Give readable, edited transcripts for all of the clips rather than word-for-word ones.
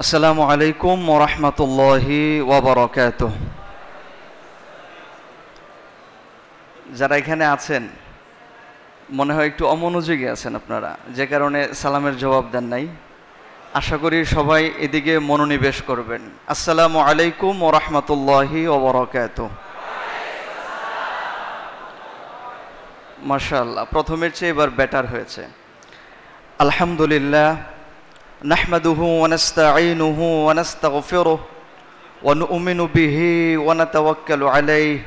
আসসালামু আলাইকুম ওয়া রাহমাতুল্লাহি ওয়া বারাকাতুহু। যারা এখানে আছেন মনে হয় একটু অমনোযোগী আছেন আপনারা, যে কারণে সালামের জবাব দেন নাই। আশা করি সবাই এদিকে মনোনিবেশ করবেন। আসসালামু আলাইকুম ওয়া রাহমাতুল্লাহি ওয়া বারাকাতুহু। মাশাআল্লাহ, প্রথমের চেয়ে এবার বেটার হয়েছে। আলহামদুলিল্লাহ নাহমাদুহু ওয়া নাস্তাঈনুহু ওয়া নাস্তাগফিরুহু ওয়া নু'মিনু বিহি ওয়া নাতাওয়াক্কালু আলাইহি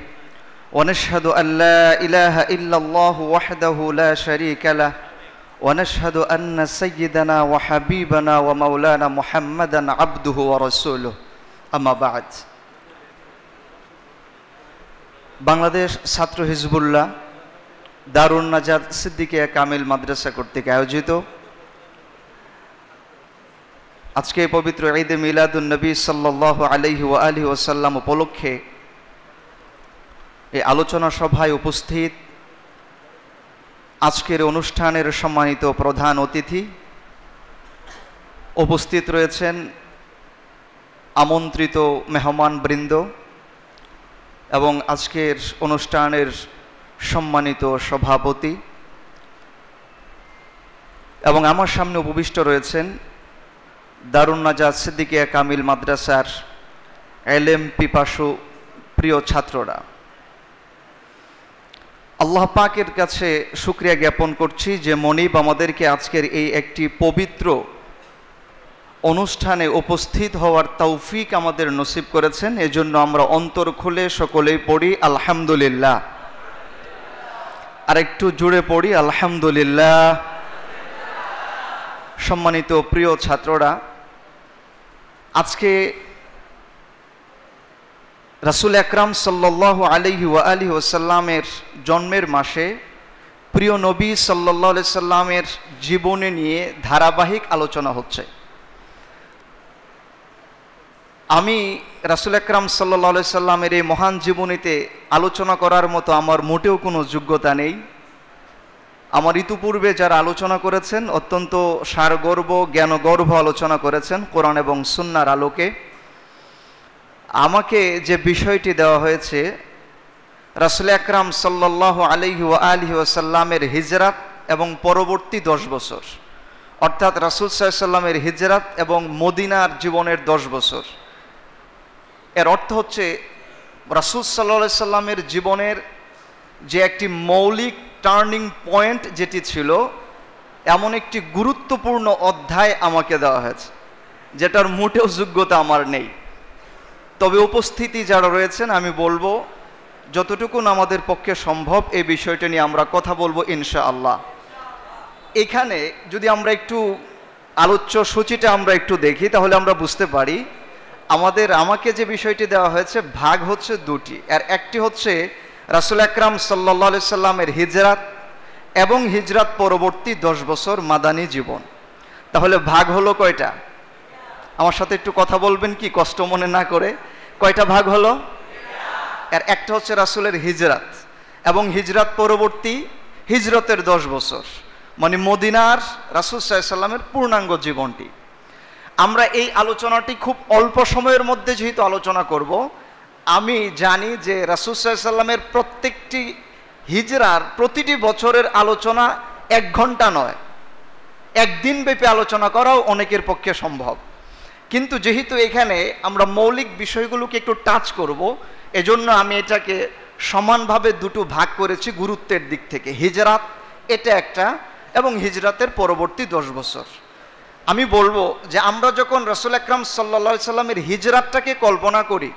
ওয়া নাশহাদু আন লা ইলাহা ইল্লাল্লাহু ওয়াহদাহু লা শারীকা লাহু ওয়া নাশহাদু আন্না সাইয়্যিদানা ওয়া হাবিবানা ওয়া মাওলানা মুহাম্মাদান আবদুহু ওয়া রাসূলুহু। আম্মা বা'দ। বাংলাদেশ ছাত্র হিজবুল্লাহ দারুন নাজাত সিদ্দিকিয়া কামিল মাদ্রাসা কর্তৃক আয়োজিত আজকে পবিত্র ঈদে মিলাদুন নবী সাল্লাল্লাহু আলাইহি ওয়া আলিহি ওয়াসাল্লাম উপলক্ষে এই আলোচনা সভায় উপস্থিত আজকের অনুষ্ঠানের সম্মানিত প্রধান অতিথি, উপস্থিত রয়েছেন আমন্ত্রিত মেহমানবৃন্দ এবং আজকের অনুষ্ঠানের সম্মানিত সভাপতি, এবং আমার সামনে উপবিষ্ট রয়েছেন দারুন নাজাত সিদ্দিকিয়া কামিল মাদ্রাসার এলেম পিপাসু প্রিয় ছাত্ররা। আল্লাহ পাকের কাছে শুকরিয়া জ্ঞাপন করছি যে মনিব আমাদেরকে আজকের এই একটি পবিত্র অনুষ্ঠানে উপস্থিত হওয়ার তৌফিক আমাদের নসিব করেছেন। এজন্য আমরা অন্তর খুলে সকলেই পড়ি আলহামদুলিল্লাহ। আর একটু জুড়ে পড়ি আলহামদুলিল্লাহ। সম্মানিত প্রিয় ছাত্ররা, আজকে রাসূল আকরাম সাল্লাল্লাহু আলাইহি ওয়া আলিহি ওয়াসাল্লামের জন্মের মাসে প্রিয় নবী সাল্লাল্লাহু আলাইহি সাল্লামের জীবনী নিয়ে ধারাবাহিক আলোচনা হচ্ছে। আমি রাসূল আকরাম সাল্লাল্লাহু আলাইহি সাল্লামের এই মহান জীবনীতে আলোচনা করার মতো আমার মোটেও কোনো যোগ্যতা নেই। আমার ইতিপূর্বে যারা আলোচনা করেছেন অত্যন্ত সারগর্ভ জ্ঞানগর্ভ আলোচনা করেছেন কোরআন এবং সুন্নাহর আলোকে। আমাকে যে বিষয়টি দেওয়া হয়েছে রাসূল আকরাম সাল্লাল্লাহু আলাইহি ওয়া আলিহি ওয়াসাল্লামের হিজরাত এবং পরবর্তী 10 বছর, অর্থাৎ রাসূল সাল্লাল্লাহু আলাইহি ওয়াসাল্লামের হিজরাত এবং মদিনার জীবনের 10 বছর। এর অর্থ হচ্ছে রাসূল সাল্লাল্লাহু আলাইহি ওয়াসাল্লামের জীবনের যে একটি মৌলিক টার্নিং পয়েন্ট যেটি ছিল, এমন একটি গুরুত্বপূর্ণ অধ্যায় আমাকে দেওয়া হয়েছে যেটার মোটেও যোগ্যতা আমার নেই। তবে উপস্থিতি যারা রয়েছেন আমি বলবো যতটুকুন আমাদের পক্ষে সম্ভব এই বিষয়টা নিয়ে আমরা কথা বলবো ইনশাআল্লাহ। এখানে যদি আমরা একটু আলোচ্য সূচিটা আমরা একটু দেখি তাহলে আমরা বুঝতে পারি আমাকে যে বিষয়টি দেওয়া হয়েছে ভাগ হচ্ছে দুটি। আর একটি হচ্ছে রাসূল আকরাম সাল্লাল্লাহু আলাইহি সাল্লামের হিজরাত এবং হিজরাত পরবর্তী 10 বছর মাদানী জীবন। তাহলে ভাগ হলো কয়টা? আমার সাথে একটু কথা বলবেন কি, কষ্ট মনে না করে। কয়টা ভাগ হলো? আর একটা হচ্ছে রাসূলের হিজরাত এবং হিজরাত পরবর্তী হিজরতের 10 বছর, মানে মদিনার রাসূল সাল্লাল্লাহু আলাইহি সাল্লামের পূর্ণাঙ্গ জীবনটি। আমরা এই আলোচনাটি খুব অল্প সময়ের মধ্যে যেহেতু আলোচনা করব, আমি জানি যে রাসূল সাল্লাল্লাহু আলাইহি সাল্লামের প্রত্যেকটি হিজরার প্রতিটি বছরের আলোচনা 1 ঘন্টা নয়, 1 দিন ব্যাপী আলোচনা করাও অনেকের পক্ষে সম্ভব। কিন্তু যেহেতু এখানে আমরা মৌলিক বিষয়গুলোকে একটু টাচ করব, এজন্য আমি এটাকে সমানভাবে দুটো ভাগ করেছি গুরুত্বের দিক থেকে। হিজরাত এটা একটা এবং হিজরাতের পরবর্তী 10 বছর। আমি বলবো যে আমরা যখন রাসূল আকরাম সাল্লাল্লাহু আলাইহি সাল্লামের হিজরাতটাকে কল্পনা করি,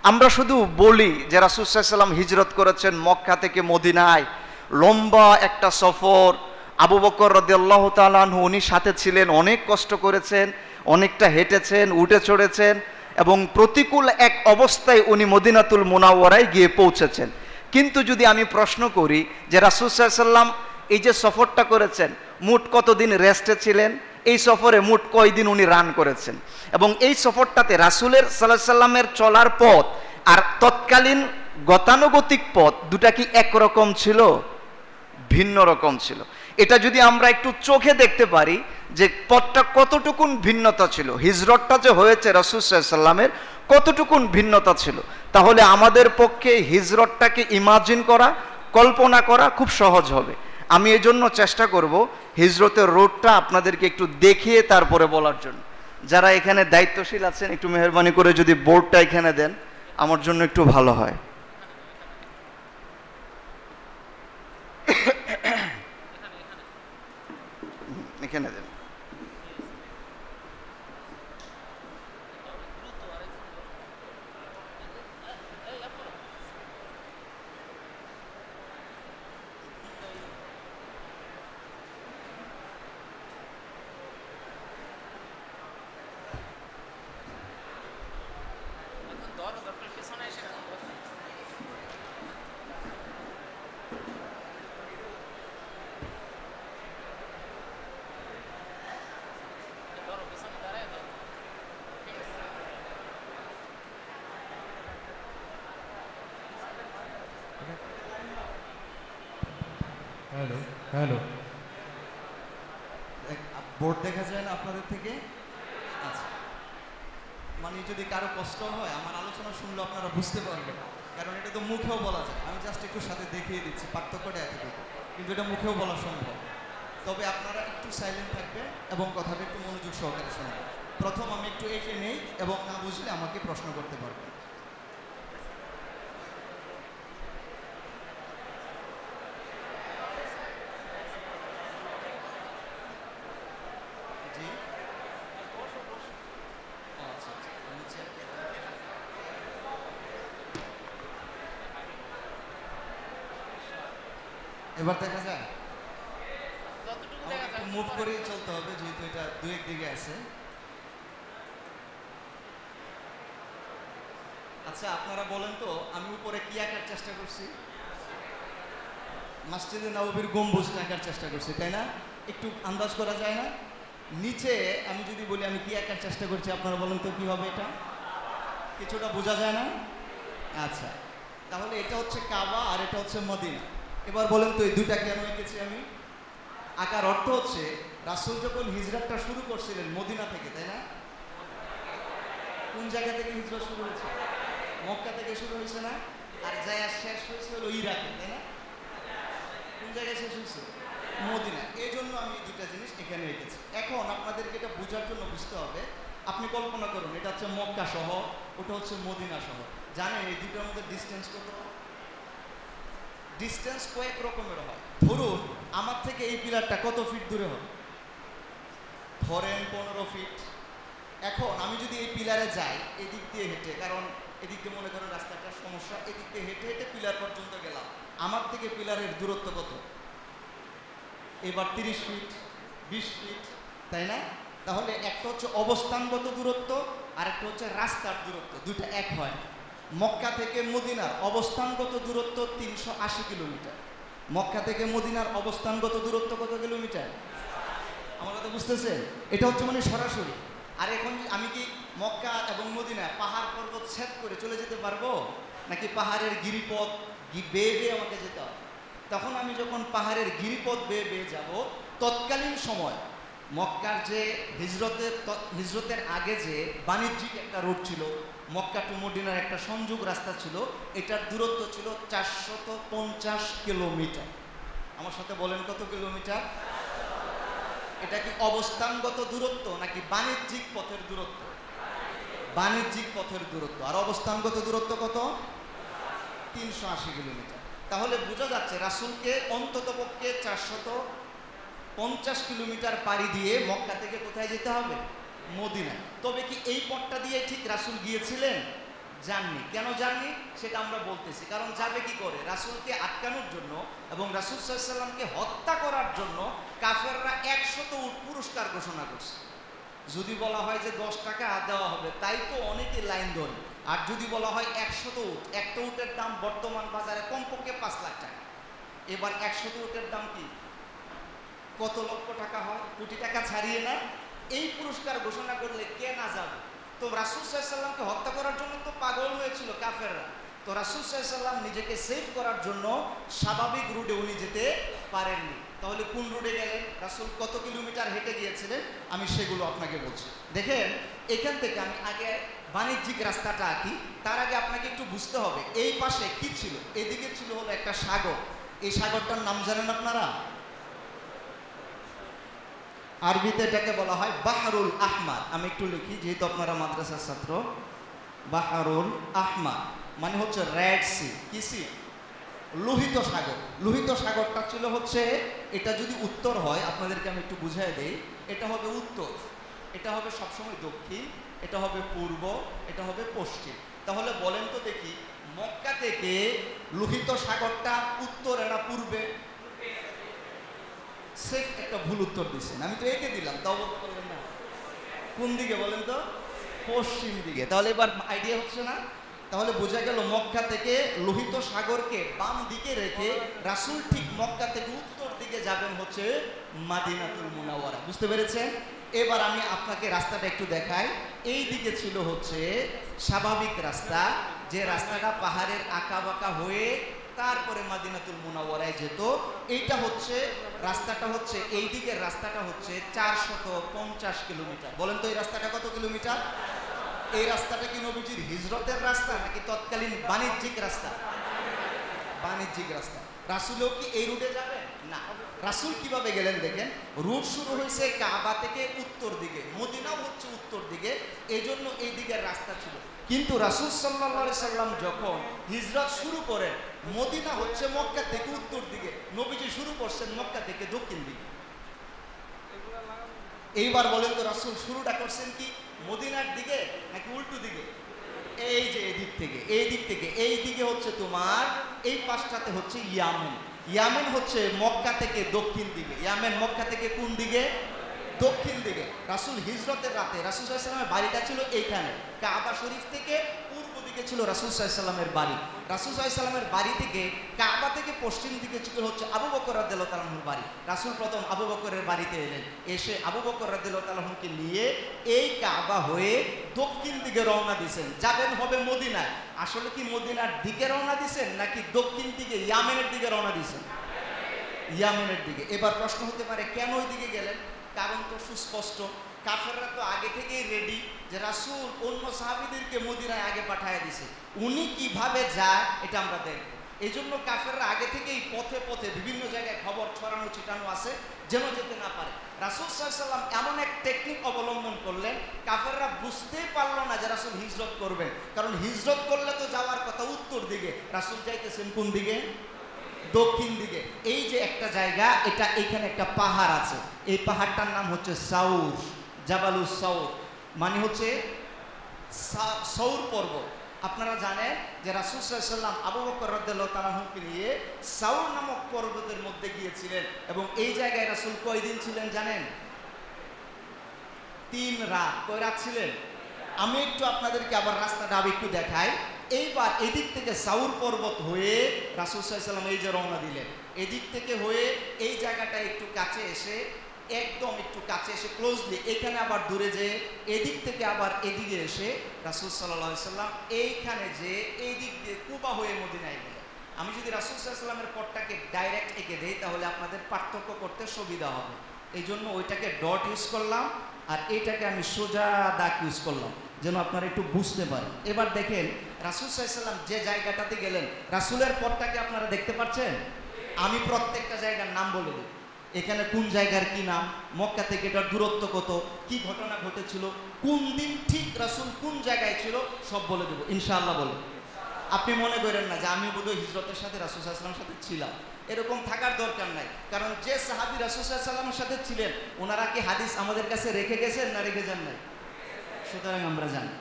আমরা শুধু বলি যে রাসূল সাল্লাল্লাহু আলাইহি সাল্লাম হিজরত করেছেন মক্কা থেকে মদিনায়, লম্বা একটা সফর। আবু বকর রাদিয়াল্লাহু তাআলা আনহু উনি সাথে ছিলেন, অনেক কষ্ট করেছেন, অনেকটা হেঁটেছেন, উঠে চড়েছেন এবং প্রতিকূল এক অবস্থায় উনি মদিনাতুল মুনাওয়ারায় গিয়ে পৌঁছেছেন। কিন্তু যদি আমি প্রশ্ন করি যে রাসূল সাল্লাল্লাহু আলাইহি সাল্লাম এই যে সফরটা করেছেন মোট কতদিন রেস্টে ছিলেন, এই সফরে মোট কয়দিন উনি রান করেছেন, এবং এই সফরটাতে রাসূলের সাল্লাল্লাহু আলাইহি সাল্লামের চলার পথ আর তৎকালীন গতানুগতিক পথ দুটা কি একরকম ছিল? ভিন্ন রকম ছিল। এটা যদি আমরা একটু চোখে দেখতে পারি যে পথটা কতটুকুন ভিন্নতা ছিল, হিজরতটা যে হয়েছে রাসূল সাল্লাল্লাহু আলাইহি ওয়াসাল্লামের কতটুকুন ভিন্নতা ছিল। তাহলে আমাদের পক্ষে হিজরতটাকে ইমাজিন করা, কল্পনা করা খুব সহজ হবে। আমি এজন্য চেষ্টা করব হিজরতের রোডটা আপনাদেরকে একটু দেখিয়ে তারপরে বলার জন্য। যারা এখানে দায়িত্বশীল আছেন একটু মেহেরবানি করে যদি বোর্ডটা এখানে দেন আমার জন্য একটু ভালো হয়। এখানে দেন। হ্যালো হ্যালো, বোর্ড দেখা যায় না আপনাদের থেকে? আচ্ছা, মানে যদি কারো কষ্ট হয় আমার আলোচনা শুনলে আপনারা বুঝতে পারবেন, কারণ এটা তো মুখেও বলা যায়। আমি জাস্ট একটু সাথে দেখিয়ে দিচ্ছি, পার্থক্যটা এতটুকু, কিন্তু এটা মুখেও বলা সম্ভব। তবে আপনারা একটু সাইলেন্ট থাকবেন এবং কথাটা একটু মনোযোগ সহকারে শুনবেন। প্রথম আমি একটু এঁকে নেই এবং না বুঝলে আমাকে প্রশ্ন করতে পারবেন। জি, আচ্ছা আচ্ছা, নিচে এবার দেখা যায়। একটু মুভ করেই চলতে হবে যেহেতু এটা দুই এক দিকে আছে। আচ্ছা, আপনারা বলেন তো আমি উপরে কি আঁকার চেষ্টা করছি? মসজিদে নববীর গম্বুজটা আঁকার চেষ্টা করছি, তাই না? একটু আন্দাজ করা যায় না? নিচে আমি যদি বলি আমি কি আঁকার চেষ্টা করছি, আপনারা বলেন তো কি হবে? এটা কিছুটা বোঝা যায় না? আচ্ছা, তাহলে এটা হচ্ছে কাবা আর এটা হচ্ছে মদিনা। এবার বলেন তো এই দুইটা কেন এঁকেছি আমি? আঁকার অর্থ হচ্ছে রাসূল যখন হিজরতটা শুরু করছিলেন মদিনা থেকে, তাই না? কোন জায়গা থেকে হিজরত শুরু হয়েছে? মক্কা থেকে শুরু হয়েছে না? আর যায় শেষ হয়েছে হলো ইরাকে, তাই না? কোন জায়গায় শেষ হয়েছে? মদিনা। এই জন্য আমি এই দুটা জিনিস এখানে রেখেছি। এখন আপনাদেরকে এটা বোঝার জন্য বুঝতে হবে, আপনি কল্পনা করুন এটা হচ্ছে মক্কা শহর, ওটা হচ্ছে মদিনা শহর। জানেন এই দুটোর মধ্যে ডিস্টেন্স কত? ডিস্টেন্স কয়েক রকমের হয়। ধরুন আমার থেকে এই পিলারটা কত ফিট দূরে হয়? ধরেন 15 ফিট। এখন আমি যদি এই পিলারে যাই এদিক দিয়ে হেঁটে, কারণ এদিক দিয়ে মনে করেন রাস্তাটা সমস্যা, এদিক দিয়ে হেঁটে হেঁটে পিলার পর্যন্ত গেলাম, আমার থেকে পিলারের দূরত্ব কত? এবার 30 ফিট, 20 ফিট, তাই না? তাহলে একটা হচ্ছে অবস্থানগত দূরত্ব আর একটা হচ্ছে রাস্তার দূরত্ব, দুইটা এক হয় না। মক্কা থেকে মদিনার অবস্থানগত দূরত্ব 380 কিলোমিটার। মক্কা থেকে মদিনার অবস্থানগত দূরত্ব কত কিলোমিটার? আমার কথা বুঝতেছেন? এটা হচ্ছে মানে সরাসরি। আর এখন আমি কি মক্কা এবং মদিনা পাহাড় পর্বত ছেদ করে চলে যেতে পারবো, নাকি পাহাড়ের গিরিপথ বেয়ে বেয়ে আমাকে যেতে হবে? তখন আমি যখন পাহাড়ের গিরিপথ বেয়ে বেয়ে যাব, তৎকালীন সময় মক্কার যে হিজরতের আগে যে বাণিজ্যিক একটা রোড ছিল, মক্কা টু মদিনার একটা সংযোগ রাস্তা ছিল, এটার দূরত্ব ছিল 450 কিলোমিটার। আমার সাথে বলেন কত কিলোমিটার? এটা কি অবস্থানগত দূরত্ব নাকি বাণিজ্যিক পথের দূরত্ব? বাণিজ্যিক পথের দূরত্ব। আর অবস্থানগত দূরত্ব কত? 380 কিলোমিটার। তাহলে বোঝা যাচ্ছে রাসূলকে অন্ততপক্ষে 450 কিলোমিটার পাড়ি দিয়ে মক্কা থেকে কোথায় যেতে হবে? মদিনা। তবে কি এই পথটা দিয়ে ঠিক রাসূল গিয়েছিলেন? যাননি। কেন যাননি সেটা আমরা বলতেছি। কারণ যাবে কি করে? রাসূলকে আটকানোর জন্য এবং রাসূল সাল্লাল্লাহু আলাইহি ওয়াসাল্লামকে হত্যা করার জন্য কাফেররা 100 উট পুরস্কার ঘোষণা করছে। যদি বলা হয় যে 10 টাকা দেওয়া হবে, তাই তো অনেকে লাইন ধরে। আর যদি বলা হয় 100 উট, একটা উটের দাম বর্তমান বাজারে কমপক্ষে 5 লাখ টাকা। এবার 100 উটের দাম কি কত লক্ষ টাকা হয়? কোটি টাকা ছাড়িয়ে না? এই পুরস্কার ঘোষণা করলে কে না যাবে? তো রাসূল সাল্লাল্লাহু আলাইহি ওয়াসাল্লামকে হত্যা করার জন্য তো পাগল হয়েছিল কাফেররা। তো রাসূল সাল্লাল্লাহু আলাইহি ওয়াসাল্লাম নিজেকে সেভ করার জন্য স্বাভাবিক রুটে উনি যেতে পারেননি। তাহলে কোন রোডে গেলেন, রাসূল কত কিলোমিটার হেঁটে গিয়েছিলেন, আমি সেগুলো আপনাকে বলছি। দেখেন এখান থেকে আমি আগে বাণিজ্যিক রাস্তাটা আঁকি, তার আগে আপনাকে একটু বুঝতে হবে এই পাশে কি ছিল। এদিকে ছিল হলো একটা সাগর, এই সাগরটার নাম জানেন আপনারা? আরবিতে এটাকে বলা হয় বাহরুল আহমার। আমি একটু লিখি যেহেতু আপনারা মাদ্রাসার ছাত্র। বাহরুল আহমার মানে হচ্ছে রেড সি। কি সি? লোহিত সাগর। লোহিত সাগরটা ছিল হচ্ছে, এটা যদি উত্তর হয় আপনাদেরকে আমি একটু বুঝাই দেই, এটা হবে উত্তর, এটা হবে সবসময় দক্ষিণ, এটা হবে পূর্ব, এটা হবে পশ্চিম। তাহলে বলেন তো দেখি, মক্কা থেকে লোহিত সাগরটা উত্তরে না পূর্বে? সেফ একটা ভুল উত্তর দিচ্ছেন, আমি তো এঁকে দিলাম, তাও বলতে পারবেন না কোন দিকে বলেন তো? পশ্চিম দিকে। তাহলে এবার আইডিয়া হচ্ছে না? তাহলে বোঝা গেল মক্কা থেকে লোহিত সাগরকে বাম দিকে রেখে রাসূল ঠিক মক্কা থেকে উত্তর দিকে যাবেন হচ্ছে মাদিনাতুল মুনাওয়ারা। বুঝতে পেরেছেন? এবার আমি আপনাকে রাস্তাটা একটু দেখাই। এই দিকে ছিল হচ্ছে স্বাভাবিক রাস্তা, যে রাস্তাটা পাহাড়ের আঁকা বাঁকা হয়ে তারপরে মাদিনাতুল মুনাওয়ারায় যেত। এইটা হচ্ছে রাস্তাটা হচ্ছে, এই দিকের রাস্তাটা হচ্ছে 450 কিলোমিটার। বলেন তো এই রাস্তাটা কত কিলোমিটার? এই রাস্তাটা কি নবীজির হিজরতের রাস্তা নাকি তৎকালীন বাণিজ্যিক রাস্তা? বাণিজ্যিক রাস্তা। রাসূলও কি এই রুটে যাবেন? না। রাসূল কিভাবে গেলেন দেখেন, রুট শুরু হয়েছে কাবা থেকে উত্তর দিকে, মদিনাও হচ্ছে উত্তর দিকে, এই জন্য এই দিকের রাস্তা ছিল। কিন্তু রাসূল সাল্লাল্লাহু আলাইহি সাল্লাম যখন হিজরত শুরু করেন, মদিনা হচ্ছে মক্কা থেকে উত্তর দিকে, নবীজি শুরু করছেন মক্কা থেকে দক্ষিণ দিকে। এইবার বলেন তো রাসূল শুরুটা করছেন কি মদিনার দিকে নাকি উল্টো দিকে? এই যে এদিক থেকে, এই দিক থেকে, এই দিকে হচ্ছে তোমার এই পাশটাতে হচ্ছে ইয়ামেন। ইয়ামেন হচ্ছে মক্কা থেকে দক্ষিণ দিকে। ইয়ামেন মক্কা থেকে কোন দিকে? দক্ষিণ দিকে। রাসূল হিজরতের রাতে রাসূল সাল্লাল্লাহু আলাইহি ওয়াসাল্লামের বাড়িটা ছিল এইখানে, কাবা শরীফ থেকে পূর্ব দিকে ছিল রাসূল সাল্লাল্লাহু আলাইহি ওয়াসাল্লামের বাড়ি। রাসূল সাল্লাল্লাহু আলাইহি ওয়াসাল্লামের বাড়ি থেকে কাবা থেকে পশ্চিম দিকে ছিল হচ্ছে আবু বকর রাদিয়াল্লাহু তাআলা আনহুর বাড়ি। রাসূল প্রথম আবু বকরের বাড়িতে এলেন, এসে আবু বকর রাদিয়াল্লাহু তাআলা আনহুকে নিয়ে এই কাবা হয়ে দক্ষিণ দিকে রওনা দিয়েছেন, যাবেন হবে মদিনায়। আসলে কি মদিনার দিকে রওনা দিয়েছেন নাকি দক্ষিণ দিকে ইয়ামেনের দিকে রওনা দিয়েছেন? ইয়ামেনের দিকে। এবার প্রশ্ন হতে পারে কেন ওই দিকে গেলেন? কারণ তো সুস্পষ্ট, কাফেররা তো আগে থেকেই রেডি যে রাসূল অন্য সাহাবীদেরকে মদিনায় আগে পাঠিয়ে দিয়েছে, উনি কিভাবে যায় এটা আমরা দেখব। এই জন্য কাফেররা আগে থেকেই পথে পথে বিভিন্ন জায়গায় খবর ছড়ানো ছিটানো আছে যেন যেতে না পারে। রাসূল সাল্লাল্লাহু আলাইহি ওয়াসাল্লাম এমন এক টেকনিক অবলম্বন করলেন, কাফেররা বুঝতেই পারলো না যে রাসূল হিজরত করবেন, কারণ হিজরত করলে তো যাওয়ার কথা উত্তর দিকে, রাসূল যাইতেছেন কোন দিকে? দক্ষিণ দিকে। এই যে একটা জায়গা, এটা এখানে একটা পাহাড় আছে, এই পাহাড়টার নাম হচ্ছে সাউর, জাবালুস সাউর, মানে হচ্ছে সৌর পর্বত। আপনারা জানেন যে রাসূল সাল্লাল্লাহু আলাইহি ওয়াসাল্লাম আবু বকর রাদিয়াল্লাহু তাআলা আনহুকে নিয়ে সাউর নামক পর্বতের মধ্যে গিয়েছিলেন, এবং এই জায়গায় রাসূল কয়দিন ছিলেন জানেন? 3 রাত। কয় রাত ছিলেন? আমি একটু আপনাদেরকে আবার রাস্তাটা একটু দেখাই। এইবার এদিক থেকে সাউর পর্বত হয়ে রাসূল সাল্লাল্লাহু আলাইহি ওয়াসাল্লাম এই যে রওনা দিলেন, এদিক থেকে হয়ে এই জায়গাটা একটু কাছে এসে, একদম একটু কাছে এসে ক্লোজলি এখানে আবার দূরে যে এদিক থেকে আবার এদিকে এসে রাসূল সাল্লাল্লাহু আলাইহি ওয়াসাল্লাম এইখানে যে এই দিক দিয়ে কুবা হয়ে মদিনায় গেলেন। আমি যদি রাসূল সাল্লাল্লাহু আলাইহি ওয়াসাল্লামের পথটাকে ডাইরেক্ট এঁকে দেই তাহলে আপনাদের পার্থক্য করতে সুবিধা হবে, এই জন্য ওইটাকে ডট ইউজ করলাম আর এইটাকে আমি সোজা দাগ ইউজ করলাম যেন আপনারা একটু বুঝতে পারেন। এবার দেখেন রাসূল সাল্লাল্লাহু আলাইহি ওয়াসাল্লাম যে জায়গাটাতে গেলেন, রাসূলের পথটাকে আপনারা দেখতে পাচ্ছেন? আমি প্রত্যেকটা জায়গার নাম বলে দিই, এখানে কোন জায়গার কি নাম, মক্কা থেকে এটার দূরত্ব কত, কি ঘটনা ঘটেছিল, কোন দিন ঠিক রাসূল কোন জায়গায় ছিল, সব বলে দেবো ইনশাআল্লাহ। বলে আপনি মনে করেন না যে আমি বোধহয় হিজরতের সাথে রাসূল সাল্লাল্লাহু আলাইহি ওয়াসাল্লামের সাথে ছিলাম, এরকম থাকার দরকার নাই। কারণ যে সাহাবী রাসূল সাল্লাল্লাহু আলাইহি ওয়াসাল্লামের সাথে ছিলেন ওনারা কি হাদিস আমাদের কাছে রেখে গেছেন না রেখে যান নাই? সুতরাং আমরা জানি,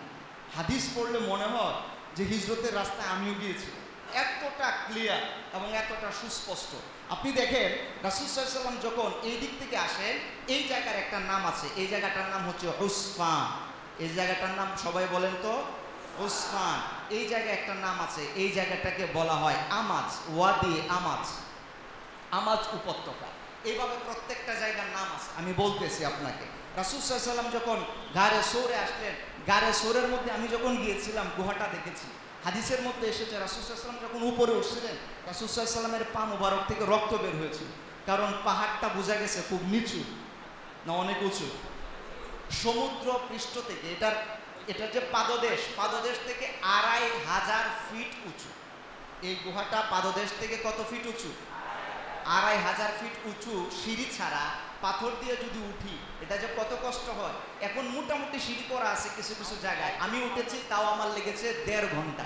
হাদিস পড়লে মনে হয় যে হিজরতের রাস্তায় আমিও গিয়েছি, এতটা ক্লিয়ার এবং এতটা সুস্পষ্ট। আপনি দেখেন রাসূল সাল্লাল্লাহু আলাইহি ওয়াসাল্লাম যখন এই দিক থেকে আসেন, এই জায়গার একটা নাম আছে, এই জায়গাটার নাম হচ্ছে উসফান। এই জায়গাটার নাম সবাই বলেন তো? উসফান। এই জায়গায় একটা নাম আছে, এই জায়গাটাকে বলা হয় আমাজ, ওয়াদি আমাজ, আমাজ উপত্যকা। এইভাবে প্রত্যেকটা জায়গার নাম আছে, আমি বলতেছি আপনাকে। রাসূল সাল্লাল্লাহু আলাইহি ওয়াসাল্লাম যখন গারে সৌরে আসলেন, গারে সৌরের মধ্যে আমি যখন গিয়েছিলাম গুহাটা দেখেছি, হাদিসের মধ্যে এসেছে রাসূল সাল্লাল্লাহু আলাইহি ওয়াসাল্লাম যখন উপরে উঠছিলেন রাসূল সাল্লাল্লাহু আলাইহি ওয়াসাল্লামের পা মুবারক থেকে রক্ত বের হয়েছিল। কারণ পাহাড়টা বোঝা গেছে খুব নিচু না অনেক উঁচু। সমুদ্র পৃষ্ঠ থেকে এটা যে পাদদেশ থেকে 2500 ফিট উঁচু। এই গুহাটা পাদদেশ থেকে কত ফিট উঁচু? 2500 ফিট উঁচু। সিঁড়ি ছাড়া পাথর দিয়ে যদি উঠি এটা যে কত কষ্ট হয়। এখন মোটামুটি সিঁড়ি করা আছে কিছু কিছু জায়গায়, আমি উঠেছি তাও আমার লেগেছে 1.5 ঘন্টা।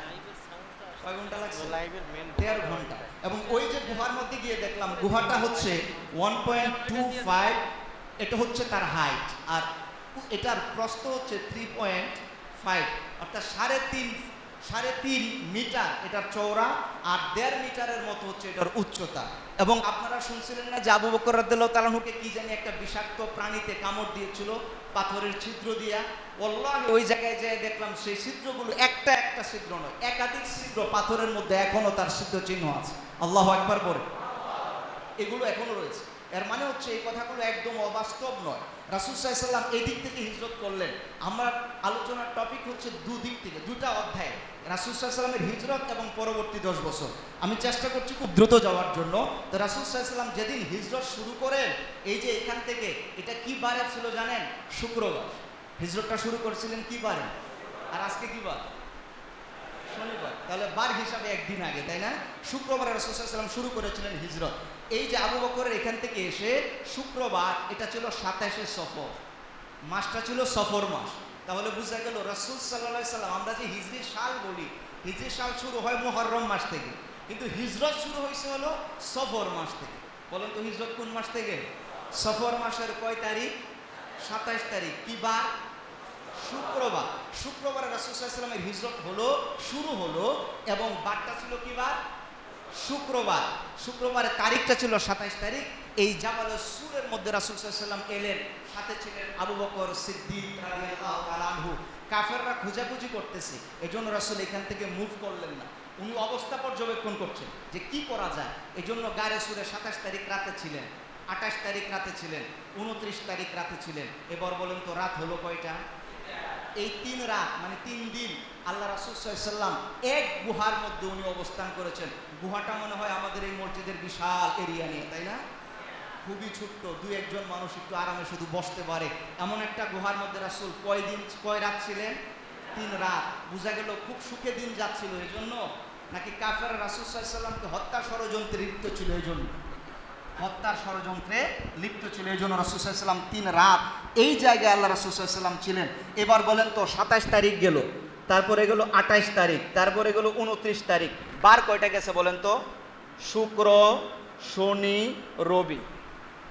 কয় ঘন্টা লাগছে? 1.5 ঘন্টা। এবং ওই যে গুহার মধ্যে গিয়ে দেখলাম গুহাটা হচ্ছে 1.25, এটা হচ্ছে তার হাইট, আর এটার প্রস্থ হচ্ছে 3.5, অর্থাৎ 3.5 মিটার এটার চওড়া, আর 1.5 মিটারের মতো হচ্ছে এটার উচ্চতা। এবং আপনারা শুনছিলেন না যে আবু বকর রাদিয়াল্লাহু তাআলা আনহুকে কি জানি একটা বিষাক্ত প্রাণীতে কামড় দিয়েছিল পাথরের ছিদ্র দিয়া। ওয়াল্লাহি ওই জায়গায় যেয়ে দেখলাম সেই ছিদ্রগুলো একটা ছিদ্র নয়, একাধিক ছিদ্র পাথরের মধ্যে এখনো তার ছিদ্র চিহ্ন আছে। আল্লাহু আকবার বলে, এগুলো এখনো রয়েছে। এর মানে হচ্ছে এই কথাগুলো একদম অবাস্তব নয়। রাসূল সাল্লাল্লাহু আলাইহি ওয়াসাল্লাম এই দিক থেকে হিজরত করলেন। আমার আলোচনার টপিক হচ্ছে দুদিক থেকে, দুটা অধ্যায়, রাসূল সাল্লাল্লাহু আলাইহি ওয়াসাল্লামের হিজরত এবং পরবর্তী 10 বছর। আমি চেষ্টা করছি খুব দ্রুত যাওয়ার জন্য। তো রাসূল সাল্লাল্লাহু আলাইহি ওয়াসাল্লাম যেদিন হিজরত শুরু করেন, এই যে এখান থেকে, এটা কি বারে ছিল জানেন? শুক্রবার। হিজরতটা শুরু করেছিলেন কি বারে? আর আজকে কি বার? শনিবার। তাহলে বার হিসাবে একদিন আগে, তাই না? শুক্রবারে রাসূল সাল্লাল্লাহু আলাইহি ওয়াসাল্লাম শুরু করেছিলেন হিজরত। এই যে আবু বকরের এখান থেকে এসে শুক্রবার, এটা ছিল 27শে সফর, মাসটা ছিল সফর মাস। তাহলে বুঝা গেল রাসূল সাল্লাল্লাহু আলাইহি ওয়াসাল্লাম, আমরা যে হিজরি সাল বলি, হিজরি সাল শুরু হয় মুহররম মাস থেকে, কিন্তু হিজরত শুরু হয়েছে হলো সফর মাস থেকে। বলেন তো হিজরত কোন মাস থেকে? সফর মাসের কয় তারিখ? 27 তারিখ। কি বার? শুক্রবার। শুক্রবারে রাসূল সাল্লাল্লাহু আলাইহি ওয়াসাল্লামের হিজরত হলো, শুরু হলো, এবং বারটা ছিল কি বার? শুক্রবার। শুক্রবারের তারিখটা ছিল 27 তারিখ। এই জাবালুস সুরের মধ্যে রাসূল সাল্লাল্লাহু আলাইহি ওয়াসাল্লাম এলেন, সাথে ছিলেন আবু বকর সিদ্দিক রাদিয়াল্লাহু তাআলা আনহু। কাফেররা খোঁজাখুঁজি করতেছে, এজন্য রাসূল এখান থেকে মুভ করলেন না। উনি অবস্থা পর্যবেক্ষণ করছেন যে কি করা যায়। এজন্য গারে সুরে 27 তারিখ রাতে ছিলেন, 28 তারিখ রাতে ছিলেন, 29 তারিখ রাতে ছিলেন। এবার বলেন তো রাত হলো কয়টা? এই 3 রাত, মানে 3 দিন আল্লাহ রাসূল সাল্লাল্লাহু আলাইহি ওয়াসাল্লাম এক গুহার মধ্যে উনি অবস্থান করেছেন। গুহাটা মনে হয় আমাদের এই মসজিদের বিশাল এরিয়া নিয়ে, তাই না? খুবই ছোট্ট, 2-1 মানুষ একটু আরামে শুধু বসতে পারে এমন একটা গুহার মধ্যে রাসূল কয় রাত ছিলেন? 3 রাত। বোঝা গেল খুব সুখে দিন যাচ্ছিল। এই জন্য নাকি কাফেররা রাসূল সাল্লাল্লাহু আলাইহি ওয়াসাল্লামকে হত্যার ষড়যন্ত্রে লিপ্ত ছিল, এই জন্য হত্যার ষড়যন্ত্রে লিপ্ত ছিল। এই জন্য রাসূল সাল্লাল্লাহু আলাইহি ওয়াসাল্লাম 3 রাত এই জায়গায় আল্লাহ রাসূল সাল্লাল্লাহু আলাইহি ওয়াসাল্লাম ছিলেন। এবার বলেন তো 27 তারিখ গেল, তারপরে গেল 28 তারিখ, তারপরে গেল 29 তারিখ। বার কয়টা গেছে বলেন তো? শুক্র, শনি, রবি।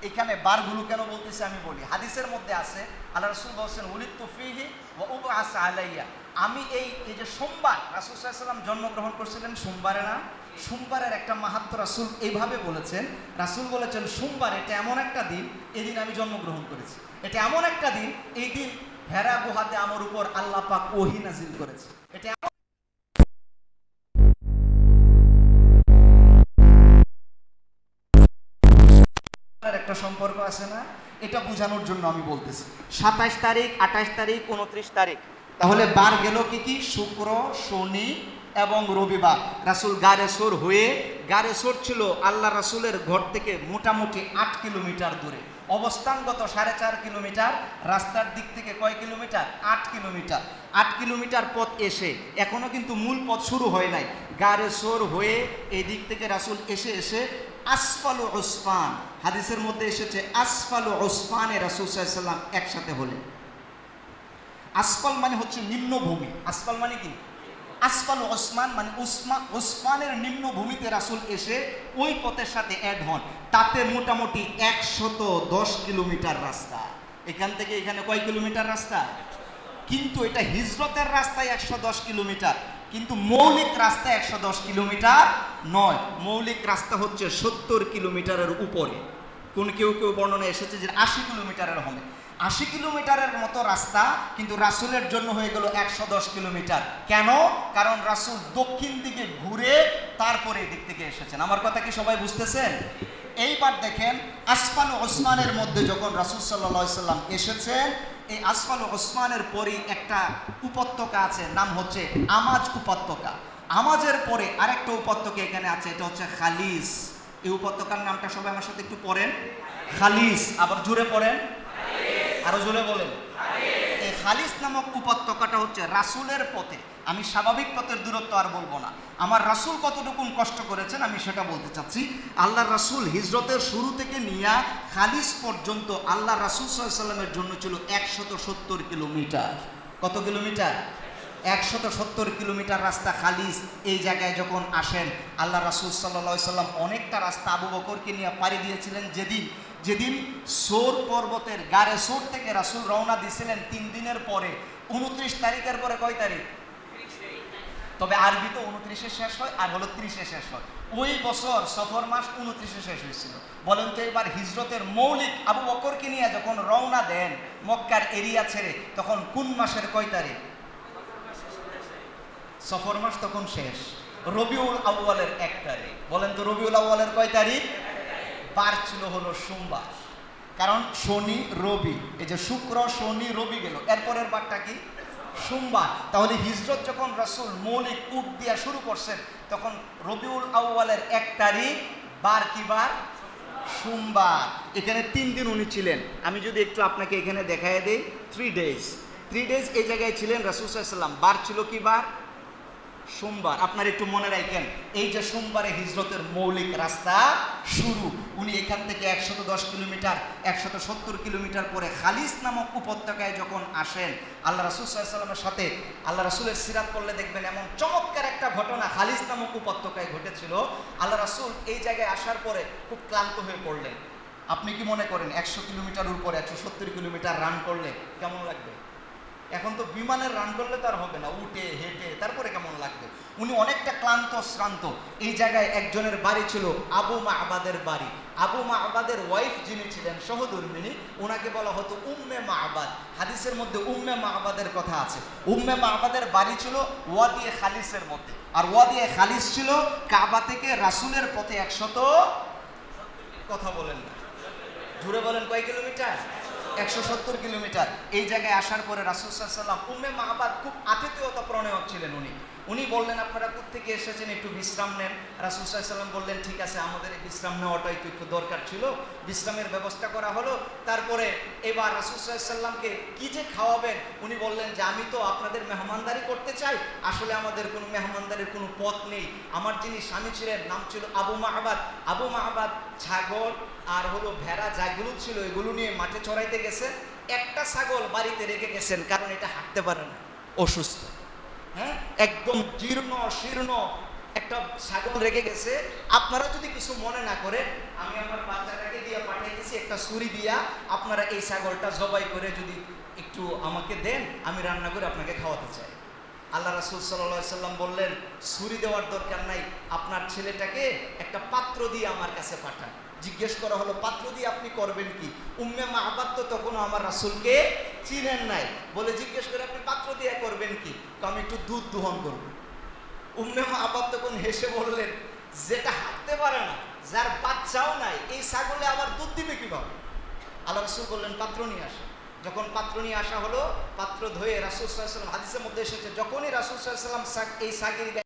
এখানে বারগুলো কেন বলতেছে আমি বলি। হাদিসের মধ্যে আছে আল্লাহ রাসূল বলেছেন উলিদতু ফীহি ওয়া উবআসা আলাইয়া। আমি এই যে সোমবার, রাসূল সাল্লাল্লাহু আলাইহি ওয়াসাল্লাম জন্মগ্রহণ করেছিলেন সোমবারে না? সোমবারের একটা মাহাত্ম্য রাসূল এইভাবে বলেছেন। রাসূল বলেছেন সোমবার এটা এমন একটা দিন, এই দিন আমি জন্মগ্রহণ করেছি। এটা এমন একটা দিন, এই দিন হেরা গুহাতে আমার উপর আল্লাহ পাক ওহী নাযিল করেছে। এটা একটা সম্পর্ক আছে না? এটা বোঝানোর জন্য আমি বলতেছি। 27 তারিখ, 28 তারিখ, 29 তারিখ। তাহলে বার গেল কি কি? শুক্র, শনি এবং রবিবার। রাসূল গারে সোর হয়ে, গারে সোর ছিল আল্লাহ রাসূলের ঘর থেকে মোটামুটি 8 কিলোমিটার দূরে, অবস্থানগত 4.5 কিলোমিটার, রাস্তার দিক থেকে কয় কিলোমিটার? 8 কিলোমিটার। 8 কিলোমিটার পথ এসে, এখনো কিন্তু মূল পথ শুরু হয় নাই, গারে সোর হয়ে এই দিক থেকে রাসূল এসে আসফালু উসফান, হাদিসের মধ্যে এসেছে আসফালু উসফানে রাসূল সাল্লাল্লাহু আলাইহি ওয়াসাল্লাম একসাথে হলেন। আসফাল মানে হচ্ছে নিম্নভূমি। আসফাল মানে কি? আসফালু উসমান মানে উসমানের নিম্নভূমিতে রাসূল এসে ওই পথের সাথে অ্যাড হন। তাতে মোটামুটি 110 কিলোমিটার রাস্তা। এখান থেকে এখানে কয় কিলোমিটার রাস্তা? কিন্তু এটা হিজরতের রাস্তায় 110 কিলোমিটার, কিন্তু মৌলিক রাস্তা 110 কিলোমিটার নয়। মৌলিক রাস্তা হচ্ছে 70 কিলোমিটারের উপরে। কেউ বর্ণনা এসেছে যে 80 কিলোমিটারের হবে। 80 কিলোমিটারের মতো রাস্তা, কিন্তু রাসূলের জন্য হয়ে গেল 110 কিলোমিটার। কেন? কারণ রাসূল দক্ষিণ দিকে ঘুরে তারপরে এই দিক থেকে এসেছেন। আমার কথা কি সবাই বুঝতেছেন? এইবার দেখেন আসফালু উসমানের মধ্যে যখন রাসূল সাল্লাল্লাহু আলাইহি সাল্লাম এসেছেন, এই আসফালু উসমানের পরেই একটা উপত্যকা আছে, নাম হচ্ছে আমাজ উপত্যকা। আমাজের পরে আরেকটা উপত্যকা এখানে আছে, এটা হচ্ছে খালিস। এই উপত্যকার নামটা সবাই আমার সাথে একটু পড়েন, খালিস। আবার জোরে পড়েন, আরো জোরে বলেন। এই খালিস নামক উপত্যকাটা হচ্ছে রাসূলের পথে। আমি স্বাভাবিক পথের দূরত্ব আর বলবো না, আমার রাসূল কতটুকুন কষ্ট করেছেন আমি সেটা বলতে চাচ্ছি। আল্লাহ রাসূল হিজরতের শুরু থেকে নিয়ে খালিস পর্যন্ত আল্লাহ রাসূল সাল্লাল্লাহু আলাইহি ওয়াসাল্লামের জন্য ছিল 170 কিলোমিটার। কত কিলোমিটার? 170 কিলোমিটার রাস্তা খালিস। এই জায়গায় যখন আসেন আল্লাহ রাসূল সাল্লাল্লাহু আলাইহি ওয়াসাল্লাম অনেকটা রাস্তা আবু বকরকে নিয়ে পাড়ি দিয়েছিলেন। যেদিন সোর পর্বতের গাড়ে সোর থেকে রাসূল রওনা দিয়েছিলেন 3 দিনের পরে, 29 তারিখের পরে কয় তারিখ? তবে আরবিতে 29-এ শেষ হয় আর হলো 30-এ শেষ হয়। ওই বছর সফর মাস 29-এ শেষ হয়েছিল। বলেন তো এবার হিজরতের মৌলিক আবু বকরকে নিয়ে যখন রওনা দেন মক্কার এরিয়া ছেড়ে, তখন কোন মাসের কয় তারিখ? সফর মাস তখন শেষ, রবিউল আউয়ালের 1 তারিখ। বলেন তো রবিউল আউয়ালের কয় তারিখ? বার ছিল হলো সোমবার, কারণ শনি রবি, এই যে শুক্র শনি রবি গেল, এরপরের বারটা কি? সোমবার। তাহলে হিজরত যখন রাসূল মৌলিক উট দিয়া শুরু করছেন তখন রবিউল আউয়ালের 1 তারিখ, বার কি বার? সোমবার। এখানে 3 দিন উনি ছিলেন। আমি যদি একটু আপনাকে এখানে দেখায় দেই, 3 ডেজ এই জায়গায় ছিলেন রাসূল সাল্লাল্লাহু আলাইহি ওয়াসাল্লাম। বার ছিল কি বার? সোমবার। আপনার একটু মনে রাখেন, এই যে সোমবারে হিজরতের মৌলিক রাস্তা শুরু। উনি এখান থেকে 110 কিলোমিটার 170 কিলোমিটার পরে খালিস নামক উপত্যকায় যখন আসেন, আল্লাহ রাসূল সাল্লাল্লাহু আলাইহি ওয়াসাল্লামের সাথে আল্লাহ রাসূলের সিরাত পড়লে দেখবেন এমন চমৎকার একটা ঘটনা খালিস নামক উপত্যকায় ঘটেছিল। আল্লাহ রাসূল এই জায়গায় আসার পরে খুব ক্লান্ত হয়ে পড়লেন। আপনি কি মনে করেন 100 কিলোমিটার উপরে 170 কিলোমিটার রান করলে কেমন লাগবে? এখন তো বিমানের রান করলে তার হবে না, উঠে হেঁটে তারপরে কেমন লাগবে। উনি অনেকটা ক্লান্ত শ্রান্ত। এই জায়গায় একজনের বাড়ি ছিল আবু মা'বাদের বাড়ি। আবু মা'বাদের ওয়াইফ যিনি ছিলেন সহধর্মিণী, ওনাকে বলা হতো উম্মে মা'বাদ। হাদিসের মধ্যে উম্মে মা'বাদের কথা আছে। উম্মে মা'বাদের বাড়ি ছিল ওয়াদি খালিসের মধ্যে, আর ওয়াদি খালিস ছিল কাবা থেকে রাসূলের পথে 100, কথা বলেন না, জুড়ে বলেন কয় কিলোমিটার? 170 কিলোমিটার। এই জায়গায় আসার পরে রাসূল সাল্লাল্লাহু আলাইহি ওয়াসাল্লাম উম্মে মা'বাদ খুব আতিথেয়তা প্রণয় ছিলেন। উনি বললেন আপনারা কোত্থেকে এসেছেন, একটু বিশ্রাম নেন। রাসূল সাল্লাল্লাহু আলাইহি ওয়াসাল্লাম বললেন ঠিক আছে, আমাদের এই বিশ্রাম নেওয়াটাই তো একটু দরকার ছিল। বিশ্রামের ব্যবস্থা করা হলো। তারপরে এবার রাসূল সাল্লাল্লাহু আলাইহি ওয়াসাল্লামকে কি যে খাওয়াবেন, উনি বললেন যে আমি তো আপনাদের মেহমানদারি করতে চাই, আসলে আমাদের কোনো মেহমানদারির কোনো পথ নেই। আমার যিনি স্বামী ছিলেন নাম ছিল আবু মা'বাদ। আবু মা'বাদ ছাগল আর হলো ভেড়া যাগুলো ছিল এগুলো নিয়ে মাঠে চড়াইতে গেছে। একটা ছাগল বাড়িতে রেখে গেছেন, কারণ এটা হাঁটতে পারে না, অসুস্থ। হ্যাঁ, একদম জীর্ণ শীর্ণ একটা ছাগল রেখে গেছে। আপনারা যদি কিছু মনে না করেন, আমি আমার বাচ্চাটাকে দিয়ে পাঠাইতেছি একটা ছুরি দিয়া, আপনারা এই ছাগলটা জবাই করে যদি একটু আমাকে দেন, আমি রান্না করে আপনাকে খাওয়াতে চাই। আল্লাহ রাসূল সাল্লাল্লাহু আলাইহি ওয়াসাল্লাম বললেন ছুরি দেওয়ার দরকার নাই, আপনার ছেলেটাকে একটা পাত্র দিয়ে আমার কাছে পাঠান। জিজ্ঞেস করা হলো পাত্র দিয়ে আপনি করবেন কি? উম্মে মা'বাদ তো তখনও আমার রাসূলকে চিনেন নাই, বলে জিজ্ঞেস করে আপনি পাত্র দিয়ে করবেন কি? তো আমি একটু দুধ দোহন করব। উম্মে মা'বাদ তখন হেসে বললেন, যেটা হাঁটতে পারে না, যার বাচ্চাও নাই, এই ছাগলে আবার দুধ দিবে কিভাবে? আল্লাহ রাসূল বললেন পাত্র নিয়ে আসা। যখন পাত্র নিয়ে আসা হলো, পাত্র ধুয়ে রাসূল সাল্লাল্লাহু আলাইহি ওয়াসাল্লাম, হাদিসের মধ্যে এসেছে যখনই রাসূল সাল্লাল্লাহু আলাইহি ওয়াসাল্লাম এই ছাগির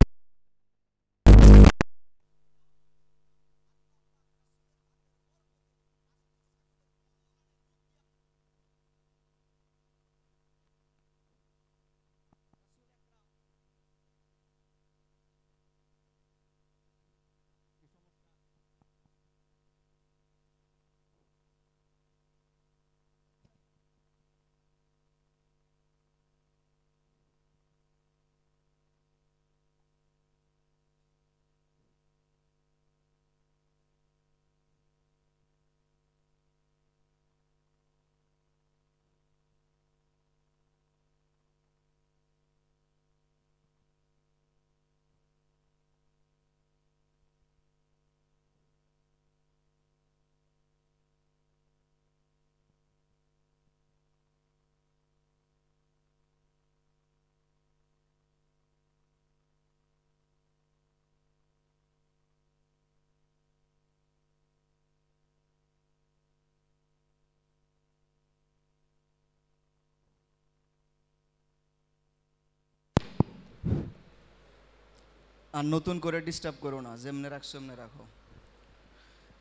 আর নতুন করে ডিস্টার্ব করো না, যেমনে রাখছো এমনি রাখো।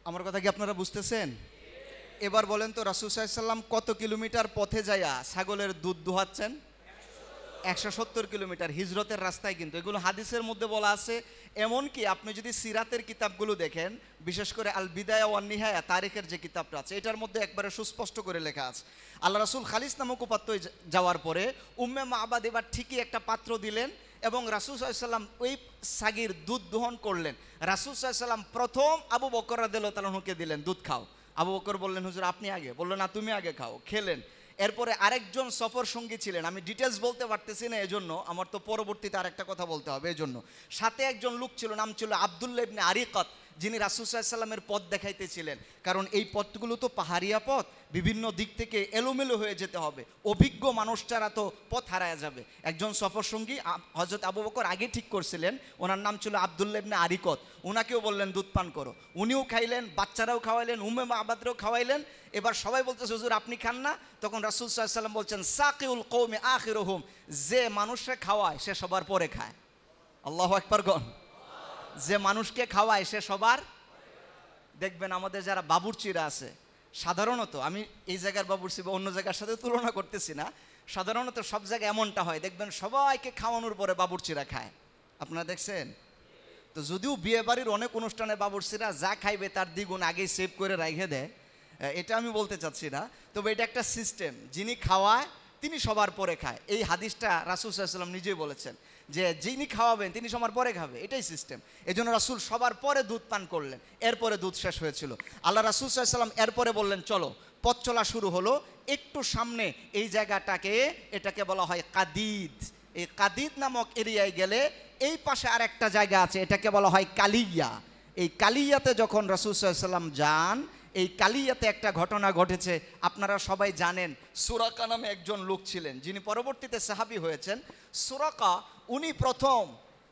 আমার কথা কি আপনারা বুঝতেছেন? এবার বলেন তো রাসূল সাল্লাল্লাহু আলাইহি ওয়াসাল্লাম কত কিলোমিটার পথে যাইয়া ছাগলের দুধ দুহাচ্ছেন? 170 কিলোমিটার হিজরতের রাস্তায়। কিন্তু এগুলো হাদিসের মধ্যে বলা আছে। এমনকি আপনি যদি সিরাতের কিতাবগুলো দেখেন, বিশেষ করে আল বিদায়া ওয়ান নিহায়া তারিখের যে কিতাবটা আছে, এটার মধ্যে একবারে সুস্পষ্ট করে লেখা আছে আল্লাহ রাসূল খালিস নামক উপাত্তয় যাওয়ার পরে উম্মে মাবাদ এবার ঠিকই একটা পাত্র দিলেন এবং রাসূল সাল্লাল্লাহু আলাইহি ওয়াসাল্লাম ওই ছাগির দুধ দহন করলেন। রাসূল সাল্লাল্লাহু আলাইহি ওয়াসাল্লাম প্রথম আবু বকর রাদিয়াল্লাহু তাআলা আনহুকে দিলেন, দুধ খাও। আবু বকর বললেন, হুজুর আপনি আগে। বললো, না তুমি আগে খাও। খেলেন। এরপরে আরেকজন সফর সঙ্গী ছিলেন, আমি ডিটেলস বলতে পারতেছি না, এজন্য আমার তো পরবর্তীতে আরেকটা কথা বলতে হবে, এজন্য। সাথে একজন লোক ছিল, নাম ছিল আব্দুল্লাহ ইবনে আরিকাত, যিনি রাসূল সাল্লাল্লাহু আলাইহি ওয়াসাল্লামের পথ দেখাইতেছিলেন। কারণ এই পথগুলো তো পাহাড়িয়া পথ, বিভিন্ন দিক থেকে এলোমেলো হয়ে যেতে হবে, অভিজ্ঞ মানুষ ছাড়া তো পথ হারায়া যাবে। একজন সফর সঙ্গী হযরত আবু বকর আগে ঠিক করছিলেন, ওনার নাম ছিল আব্দুল্লাহ ইবনে আরিকাত। ওনাকেও বললেন দুধ পান করো, উনিও খাইলেন, বাচ্চারাও খাওয়াইলেন, উম্মে মাবাদরাও খাওয়াইলেন। এবার সবাই বলতেছে, হুজুর আপনি খান না? তখন রাসূল সাল্লাল্লাহু আলাইহি ওয়াসাল্লাম বলছেন, সাকিউল কওমি আখিরুহুম, যে মানুষকে খাওয়ায় সে সবার পরে খায়। আল্লাহু আকবার গণ। যে মানুষকে খাওয়ায় সে সবার। দেখবেন আমাদের যারা বাবুর্চিরা আছে, সাধারণত আমি এই জায়গার বাবুর্চি বা অন্য জায়গার সাথে তুলনা করতেছি না, সাধারণত সব জায়গায় এমনটা হয়, দেখবেন সবাইকে খাওয়ানোর পরে বাবুর্চিরা খায়। আপনারা দেখছেন তো? যদিও বিয়ে বাড়ির অনেক অনুষ্ঠানে বাবুর্চিরা যা খাইবে তার দ্বিগুণ আগেই সেভ করে রেখে দেয়, এটা আমি বলতে চাচ্ছি না, তবে এটা একটা সিস্টেম। যিনি খাওয়ায় তিনি সবার পরে খায়। এই হাদিসটা রাসূল সাল্লাল্লাহু আলাইহি ওয়াসাল্লাম নিজেই বলেছেন যে যিনি খাওয়াবেন তিনি সবার পরে খাবে, এটাই সিস্টেম। এজন্য রাসূল সবার পরে দুধ পান করলেন, এরপরে দুধ শেষ হয়েছিল। আল্লাহ রাসূল সাল্লাল্লাহু আলাইহি ওয়াসাল্লাম এরপরে বললেন, চলো পথ চলা শুরু হলো। একটু সামনে এই জায়গাটাকে, এটাকে বলা হয় কাদিদ। এই কাদিদ নামক এরিয়ায় গেলে এই পাশে আর একটা জায়গা আছে, এটাকে বলা হয় কালিয়া। এই কালিয়াতে যখন রাসূল সাল্লাল্লাহু আলাইহি ওয়াসাল্লাম যান, এই কালিয়াতে একটা ঘটনা ঘটেছে। আপনারা সবাই জানেন, সুরাকা নামে একজন লোক ছিলেন, যিনি পরবর্তীতে সাহাবী হয়েছেন। সুরাকা উনি প্রথম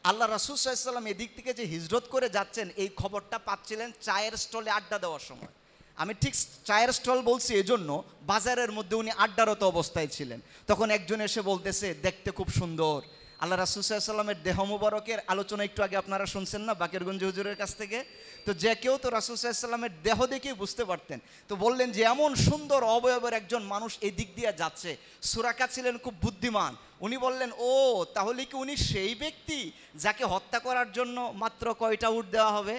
আল্লাহ রাসূল সাল্লাল্লাহু আলাইহি ওয়াসাল্লাম এদিক থেকে যে হিজরত করে যাচ্ছেন এই খবরটা পাচ্ছিলেন চায়ের স্টলে আড্ডা দেওয়ার সময়। আমি ঠিক চায়ের স্টল বলছি এজন্য, বাজারের মধ্যে উনি আড্ডারত অবস্থায় ছিলেন। তখন একজন এসে বলতেছে, দেখতে খুব সুন্দর। আল্লাহ রাসূল সাল্লাল্লাহু আলাইহি ওয়াসাল্লামের দেহ মুবারকের আলোচনা একটু আগে আপনারা শুনছেন না বাকেরগঞ্জ হুজুরের কাছ থেকে? তো যে কেউ তো রাসূল সাল্লাল্লাহু আলাইহি ওয়াসাল্লামের দেহ দেখেই বুঝতে পারতেন। তো বললেন যে এমন সুন্দর অবয়বের একজন মানুষ এই দিক দিয়ে যাচ্ছে। সুরাকা ছিলেন খুব বুদ্ধিমান। উনি বললেন, ও তাহলে কি উনি সেই ব্যক্তি যাকে হত্যা করার জন্য মাত্র কয়টা উট দেওয়া হবে?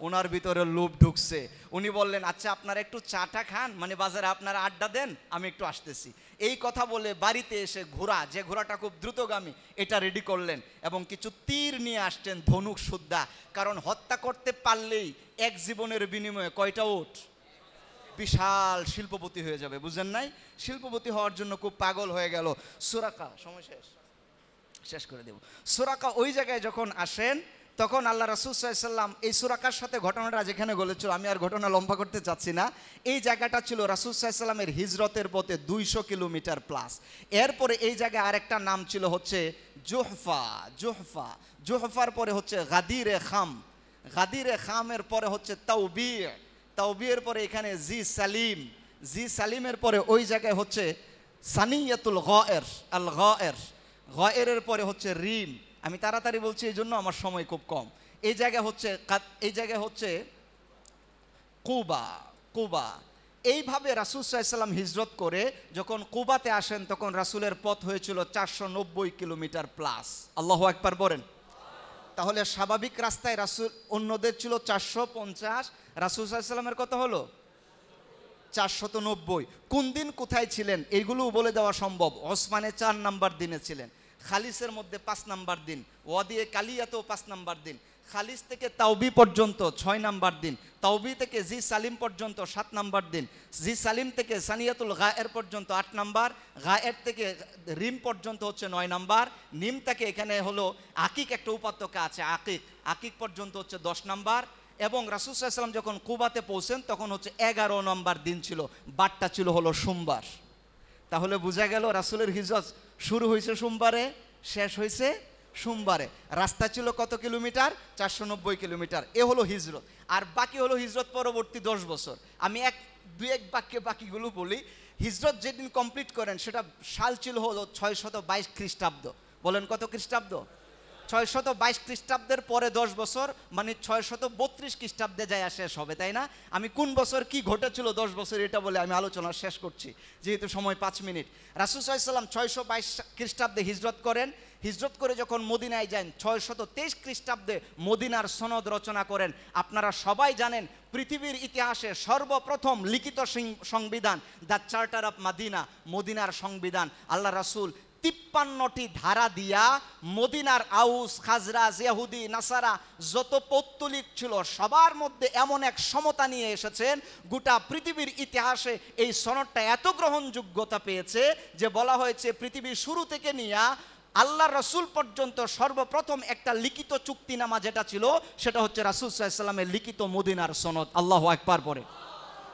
ওনার ভিতরে লোভ ঢুকছে। উনি বললেন, আচ্ছা আপনারা একটু চাটা খান, মানে বাজারে আপনারা আড্ডা দেন, আমি একটু আসতেছি। এই কথা বলে বাড়িতে এসে ঘোড়া, যে ঘোড়াটা খুব দ্রুতগামী, এটা রেডি করলেন এবং কিছু তীর নিয়ে আসতেন, ধনুক সুদ্ধা। কারণ হত্যা করতে পারলেই এক জীবনের বিনিময়ে কয়টা উট? বিশাল শিল্পপতি হয়ে যাবে, বুঝেন নাই? শিল্পপতি হওয়ার জন্য খুব পাগল হয়ে গেল সুরাকা। সময় শেষ করে দেব। সুরাকা ওই জায়গায় যখন আসেন, তখন আল্লাহ রাসূল সাল্লাল্লাহু আলাইহি ওয়াসাল্লাম এই সুরাকার সাথে ঘটনাটা যেখানে ঘটেছিল, আমি আর ঘটনা লম্বা করতে চাচ্ছি না। এই জায়গাটা ছিল রাসূল সাল্লাল্লাহু আলাইহি ওয়াসাল্লামের হিজরতের পথে 200 কিলোমিটার প্লাস। এরপরে এই জায়গায় আরেকটা নাম ছিল হচ্ছে জুহফা। জুহফা, জুহফার পরে হচ্ছে গাদিরে খাম, গাদিরে খামের পরে হচ্ছে তাওবি', তাওবি'র পরে এখানে জি সালিম, জি সালিমের পরে ওই জায়গায় হচ্ছে সানিয়াতুল গায়ের, আল গায়ের, গায়েরের পরে হচ্ছে রিম। আমি তাড়াতাড়ি বলছি এই জন্য আমার সময় খুব কম। এই জায়গায় হচ্ছে কুবা, কুবা। এইভাবে রাসূল সাল্লাল্লাহু আলাইহি ওয়াসাল্লাম হিজরত করে যখন কুবাতে আসেন, তখন রাসূলের পথ হয়েছিল 490 কিলোমিটার প্লাস। আল্লাহু আকবার বলেন। তাহলে স্বাভাবিক রাস্তায় রাসূল অন্যদের ছিল 450, রাসূল সাল্লাল্লাহু আলাইহি ওয়াসাল্লামের কত হলো? 490। কোন দিন কোথায় ছিলেন এইগুলো বলে দেওয়া সম্ভব। ওসমানে 4 নাম্বার দিনে ছিলেন, খালিসের মধ্যে 5 নাম্বার দিন, ওয়াদিয়ে কালিয়াতেও 5 নাম্বার দিন, খালিস থেকে তাওবি পর্যন্ত 6 নাম্বার দিন, তাওবি থেকে জি সালিম পর্যন্ত 7 নাম্বার দিন, জি সালিম থেকে সানিয়াতুল গায়ের পর্যন্ত 8 নাম্বার, গায়ের থেকে রিম পর্যন্ত হচ্ছে 9 নাম্বার, নিম থেকে এখানে হলো আকিক একটা উপত্যকা আছে আকিক, আকিক পর্যন্ত হচ্ছে 10 নাম্বার। এবং রাসূল সাল্লাল্লাহু আলাইহি ওয়াসাল্লাম যখন কুবাতে পৌঁছেন তখন হচ্ছে 11 নম্বর দিন ছিল, বারটা ছিল হলো সোমবার। তাহলে বোঝা গেল রাসূলের হিজরত শুরু হয়েছে সোমবারে, শেষ হয়েছে সোমবারে। রাস্তা ছিল কত কিলোমিটার? 490 কিলোমিটার। এ হলো হিজরত। আর বাকি হলো হিজরত পরবর্তী 10 বছর। আমি এক বাক্যে বাকিগুলো বলি। হিজরত যেদিন কমপ্লিট করেন সেটা সাল ছিল হলো 622 খ্রিস্টাব্দ। বলেন কত খ্রিস্টাব্দ? 622 খ্রিস্টাব্দের পরে 10 বছর মানে 632 খ্রিস্টাব্দে যায় শেষ হবে, তাই না? আমি কোন বছর কি ঘটেছিল 10 বছর এটা বলে আমি আলোচনা শেষ করছি, যেহেতু সময় 5 মিনিট। রাসূল সাল্লাল্লাহু আলাইহি ওয়াসাল্লাম 622 খ্রিস্টাব্দে হিজরত করেন। হিজরত করে যখন মদিনায় যান 623 খ্রিস্টাব্দে মদিনার সনদ রচনা করেন। আপনারা সবাই জানেন পৃথিবীর ইতিহাসে সর্বপ্রথম লিখিত সংবিধান দ্য চার্টার অফ মাদিনা, মদিনার সংবিধান। আল্লাহ রাসূল 53টি ধারা দিয়া মদিনার আউস, খাজরাজ, ইহুদি, নাসারা যত পৌত্তলিক ছিল সবার মধ্যে এমন এক সমতা নিয়ে এসেছেন, গোটা পৃথিবীর ইতিহাসে এই সনদটা এত গ্রহণযোগ্যতা পেয়েছে যে বলা হয়েছে পৃথিবীর শুরু থেকে নিয়ে আল্লাহ রসুল পর্যন্ত সর্বপ্রথম একটা লিখিত চুক্তিনামা যেটা ছিল সেটা হচ্ছে রাসূল সাল্লাল্লাহু আলাইহি ওয়াসাল্লামের লিখিত মদিনার সনদ। আল্লাহু আকবার পড়ে।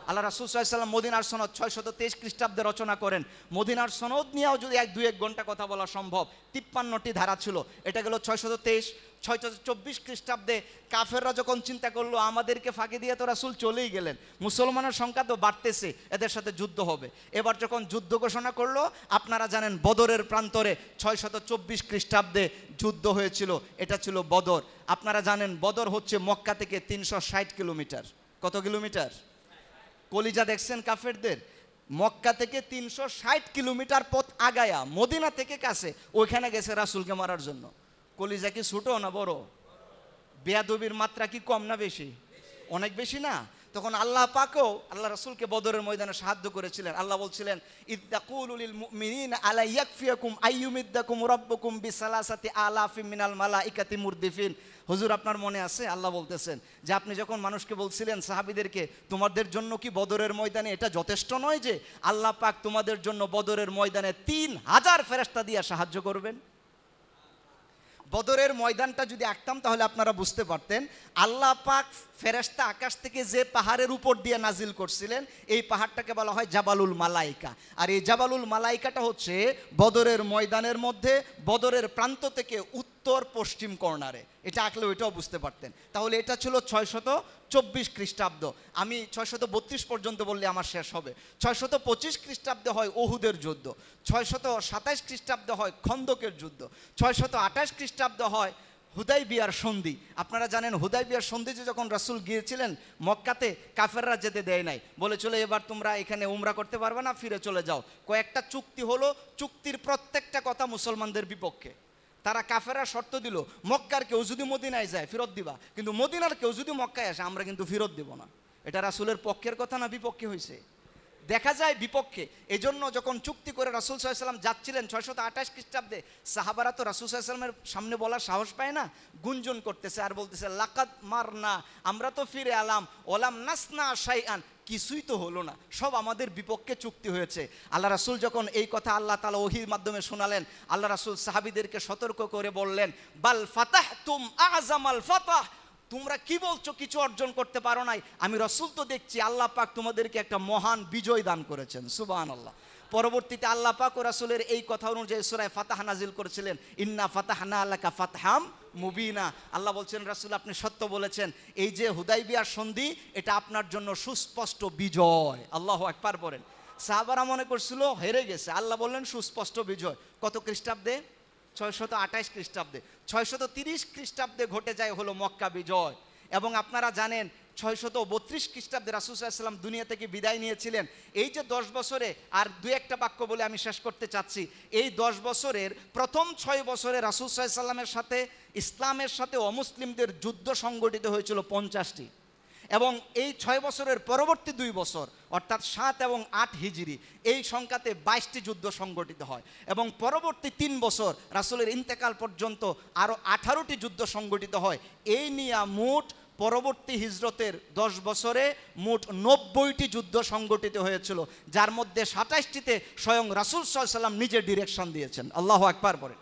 আল্লাহ রাসূল সাল্লাল্লাহু আলাইহি ওয়াসাল্লাম মদিনার সনদ 623 খ্রিস্টাব্দে রচনা করেন। মদিনার সনদ নিয়েও যদি 1-2 ঘন্টা কথা বলা সম্ভব, 53টি ধারা ছিল। এটা গেল 623। 624 খ্রিস্টাব্দে কাফেররা যখন চিন্তা করলো আমাদেরকে ফাঁকি দিয়ে তো রাসূল চলেই গেলেন, মুসলমানের সংখ্যা তো বাড়তেছে, এদের সাথে যুদ্ধ হবে। এবার যখন যুদ্ধ ঘোষণা করলো, আপনারা জানেন বদরের প্রান্তরে 624 খ্রিস্টাব্দে যুদ্ধ হয়েছিল, এটা ছিল বদর। আপনারা জানেন বদর হচ্ছে মক্কা থেকে 360 কিলোমিটার। কত কিলোমিটার? কলিজা দেখছেন কাফেরদের? মক্কা থেকে 360 কিলোমিটার পথ আগায়া মদিনা থেকে কাছে, ওইখানে গেছে রাসূলকে মারার জন্য। কলিজা কি ছোট না বড়? বেয়াদবির মাত্রা কি কম না বেশি? অনেক বেশি না? তখন আল্লাহ পাকও আল্লাহ রাসূলকে বদরের ময়দানে সাহায্য করেছিলেন। আল্লাহ বলছিলেন ইত্তাকুলু লিল মুমিনিনা আলা ইয়াকফিয়াকুম আইয়ুমিদ্দাকুম রাব্বুকুম বিসালাসাতি আলাফিম মিনাল মালাইকাতি মুরদিফিন। হুজুর আপনার মনে আছে? আল্লাহ বলতেছেন যে আপনি যখন মানুষকে বলছিলেন সাহাবীদেরকে তোমাদের জন্য কি বদরের ময়দানে এটা যথেষ্ট নয় যে আল্লাহ পাক তোমাদের জন্য বদরের ময়দানে 3000 ফেরেশতা দিয়ে সাহায্য করবেন? বদরের ময়দানটা যদি আঁকতাম তাহলে আপনারা বুঝতে পারতেন আল্লাহ পাক ফেরেশতা আকাশ থেকে যে পাহাড়ের উপর দিয়ে নাজিল করছিলেন এই পাহাড়টাকে বলা হয় জাবালুল মালাইকা। আর এই জাবালুল মালাইকাটা হচ্ছে বদরের ময়দানের মধ্যে বদরের প্রান্ত থেকে উত্তর পশ্চিম কর্নারে। এটা আঁকলে ওইটাও বুঝতে পারতেন। তাহলে এটা ছিল 624 খ্রিস্টাব্দ। আমি 632 পর্যন্ত বললে আমার শেষ হবে। 625 খ্রিস্টাব্দে হয় ওহুদের যুদ্ধ, 627 খ্রিস্টাব্দে হয় খন্দকের যুদ্ধ, 628 খ্রিস্টাব্দে হয় হুদাইবিয়ার সন্ধি। আপনারা জানেন হুদাইবিয়ার সন্ধিতে যখন রাসূল গিয়েছিলেন মক্কাতে কাফেররা যেতে দেয় নাই, বলে চলে এবার তোমরা এখানে উমরা করতে পারবে না, ফিরে চলে যাও। কয়েকটা চুক্তি হলো, চুক্তির প্রত্যেকটা কথা মুসলমানদের বিপক্ষে। তারা কাফেররা শর্ত দিল মক্কার কেউ যদি মদিনায় যায় ফেরত দিবা, কিন্তু মদিনার কেউ যদি মক্কায় আসে আমরা কিন্তু ফেরত দেব না। এটা রাসূলের পক্ষের কথা না বিপক্ষে হয়েছে? দেখা যায় বিপক্ষে। এজন্য যখন চুক্তি করে রাসূল সাল্লাল্লাহু আলাইহি ওয়াসাল্লাম যাচ্ছিলেন 628 খ্রিস্টাব্দে, সাহাবারা তো রাসূল সাল্লাল্লাহু আলাইহি ওয়াসাল্লামের সামনে বলার সাহস পায় না, গুঞ্জন করতেছে আর বলতেছে লাকাদ মারনা, আমরা তো ফিরে এলাম, ওলাম নাসনা শাইআন, কিছুই তো হলো না, সব আমাদের বিপক্ষে চুক্তি হয়েছে। আল্লাহ রাসূল যখন এই কথা আল্লাহ তাআলা ওহীর মাধ্যমে শোনালেন, আল্লাহ রাসূল সাহাবীদেরকে সতর্ক করে বললেন বাল ফাতাহতুম আযমাল ফাতাহ, তোমরা কি বলছো কিছু অর্জন করতে পারো নাই, আমি রাসূল তো দেখছি আল্লাহ পাক তোমাদেরকে একটা মহান বিজয় দান করেছেন। সুবহানাল্লাহ। পরবর্তীতে আল্লাহ পাক ও রাসূলের এই কথা অনুযায়ী সূরা ফাতাহ নাজিল করেছিলেন, ইন্না ফাতাহনা লাকা ফাতহাম মুবিনা। আল্লাহ বলছেন রাসূল আপনি সত্য বলেছেন, এই যে হুদাইবিয়ার সন্ধি এটা আপনার জন্য সুস্পষ্ট বিজয়। আল্লাহু আকবার বলেন। সাহাবারা মনে করছিল হেরে গেছে, আল্লাহ বললেন সুস্পষ্ট বিজয়। কত খ্রিস্টাব্দে? 628 খ্রিস্টাব্দে। 630 খ্রিস্টাব্দে ঘটে যায় হলো মক্কা বিজয়। এবং আপনারা জানেন 632 খ্রিস্টাব্দে রাসূল সাল্লাল্লাহু আলাইহি ওয়াসাল্লাম দুনিয়া থেকে বিদায় নিয়েছিলেন। এই যে 10 বছরে, আর 2-1টা বাক্য বলে আমি শেষ করতে চাচ্ছি, এই 10 বছরের প্রথম 6 বছরে রাসূল সাল্লাল্লাহু আলাইহি ওয়াসাল্লামের সাথে ইসলামের সাথে অমুসলিমদের যুদ্ধ সংগঠিত হয়েছিল 50টি। এবং এই 6 বছরের পরবর্তী 2 বছর অর্থাৎ 7 এবং 8 হিজরি এই সংখ্যাতে 22টি যুদ্ধ সংগঠিত হয়। এবং পরবর্তী 3 বছর রাসূলের ইন্তেকাল পর্যন্ত আরও 18টি যুদ্ধ সংগঠিত হয়। এই নিয়ে মোট পরবর্তী হিজরতের 10 বছরে মোট 90টি যুদ্ধ সংগঠিত হয়েছিল, যার মধ্যে 27টিতে স্বয়ং রাসূল সাল্লাল্লাহু আলাইহি ওয়াসাল্লাম নিজে ডিরেকশন দিয়েছেন। আল্লাহু আকবার বলেন।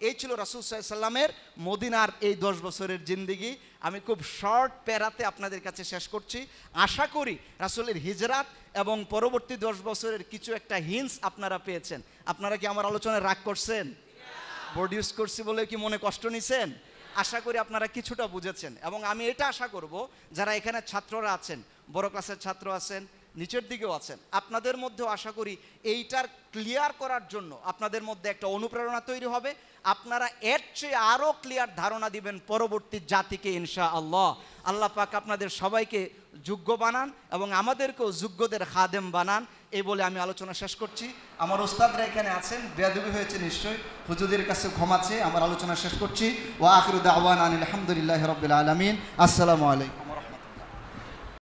এই ছিল রাসূল সাল্লাল্লাহু আলাইহি ওয়াসাল্লামের মদিনার এই 10 বছরের জিন্দেগি। আমি খুব শর্ট প্যারাতে আপনাদের কাছে শেষ করছি। আশা করি রাসূলের হিজরাত এবং পরবর্তী 10 বছরের কিছু একটা হিন্টস আপনারা পেয়েছেন। আপনারা কি আমার আলোচনায় রাগ করছেন? বোর্ড ইউজ করছি বলে কি মনে কষ্ট নিছেন? আশা করি আপনারা কিছুটা বুঝেছেন। এবং আমি এটা আশা করব যারা এখানে ছাত্ররা আছেন, বড় ক্লাসের ছাত্র আছেন, নিচের দিকেও আছেন, আপনাদের মধ্যেও আশা করি এইটার ক্লিয়ার করার জন্য আপনাদের মধ্যে একটা অনুপ্রেরণা তৈরি হবে। আপনারা এর চেয়ে আরও ক্লিয়ার ধারণা দিবেন পরবর্তী জাতিকে ইনশাআল্লাহ। আল্লাহ পাক আপনাদের সবাইকে যোগ্য বানান এবং আমাদেরকেও যোগ্যদের খাদেম বানান, এই বলে আমি আলোচনা শেষ করছি। আমার ওস্তাদরা এখানে আছেন, বেয়াদবি হয়েছে নিশ্চয়ই, হুজুরদের কাছে ক্ষমা চেয়ে আমার আলোচনা শেষ করছি। ওয়া আখিরু দাওয়ানা আনিল হামদুলিল্লাহি রাব্বিল আলামিন। আসসালামু আলাইকুম।